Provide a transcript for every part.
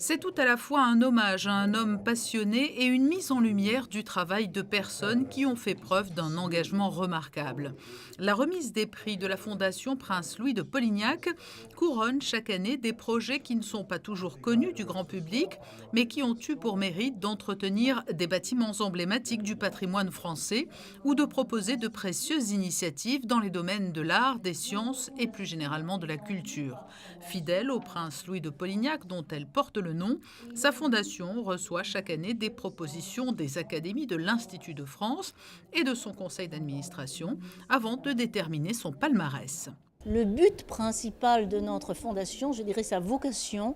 C'est tout à la fois un hommage à un homme passionné et une mise en lumière du travail de personnes qui ont fait preuve d'un engagement remarquable. La remise des prix de la Fondation Prince Louis de Polignac couronne chaque année des projets qui ne sont pas toujours connus du grand public, mais qui ont eu pour mérite d'entretenir des bâtiments emblématiques du patrimoine français ou de proposer de précieuses initiatives dans les domaines de l'art, des sciences et plus généralement de la culture. Fidèle au Prince Louis de Polignac dont elle porte le nom, sa fondation reçoit chaque année des propositions des académies de l'Institut de France et de son conseil d'administration avant de déterminer son palmarès. Le but principal de notre fondation, je dirais sa vocation,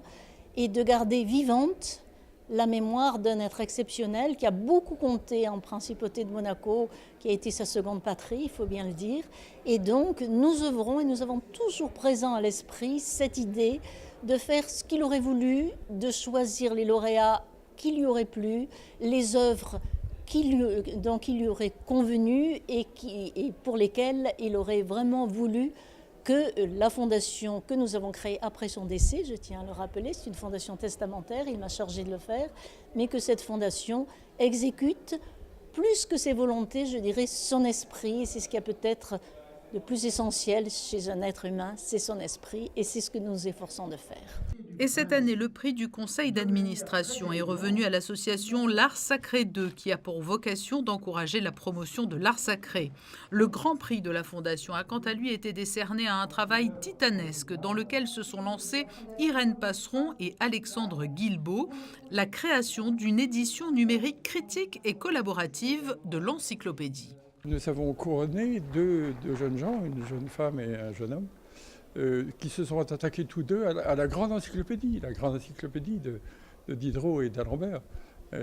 est de garder vivante la mémoire d'un être exceptionnel qui a beaucoup compté en Principauté de Monaco, qui a été sa seconde patrie, il faut bien le dire. Et donc nous œuvrons et nous avons toujours présent à l'esprit cette idée de faire ce qu'il aurait voulu, de choisir les lauréats qui lui auraient plu, les œuvres dont il lui aurait convenu et pour lesquelles il aurait vraiment voulu que la fondation que nous avons créée après son décès, je tiens à le rappeler, c'est une fondation testamentaire, il m'a chargé de le faire, mais que cette fondation exécute plus que ses volontés, je dirais son esprit, et c'est ce qui a peut-être le plus essentiel chez un être humain, c'est son esprit, et c'est ce que nous nous efforçons de faire. Et cette année, le prix du conseil d'administration est revenu à l'association L'Art Sacré 2, qui a pour vocation d'encourager la promotion de l'art sacré. Le grand prix de la Fondation a quant à lui été décerné à un travail titanesque dans lequel se sont lancés Irène Passeron et Alexandre Guilbeault, la création d'une édition numérique critique et collaborative de l'encyclopédie. Nous avons couronné deux jeunes gens, une jeune femme et un jeune homme, qui se sont attaqués tous deux à la grande encyclopédie de Diderot et d'Alembert.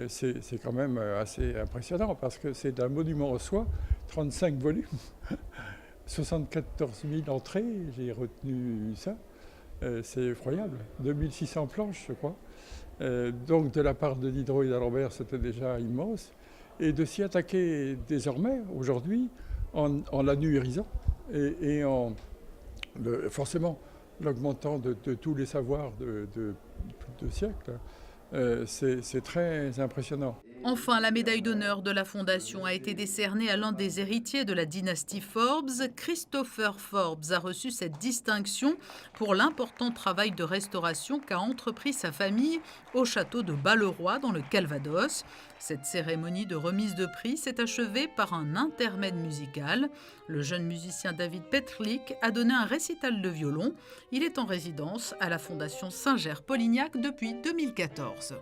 C'est quand même assez impressionnant parce que c'est un monument en soi, 35 volumes, 74 000 entrées, j'ai retenu ça. C'est effroyable, 2600 planches je crois. Donc de la part de Diderot et d'Alembert, c'était déjà immense. Et de s'y attaquer désormais, aujourd'hui, en la numérisant et en forcément l'augmentant de tous les savoirs de plus de siècles, c'est très impressionnant. Enfin, la médaille d'honneur de la Fondation a été décernée à l'un des héritiers de la dynastie Forbes. Christopher Forbes a reçu cette distinction pour l'important travail de restauration qu'a entrepris sa famille au château de Balleroy dans le Calvados. Cette cérémonie de remise de prix s'est achevée par un intermède musical. Le jeune musicien David Petrlik a donné un récital de violon. Il est en résidence à la Fondation Singer-Polignac depuis 2014.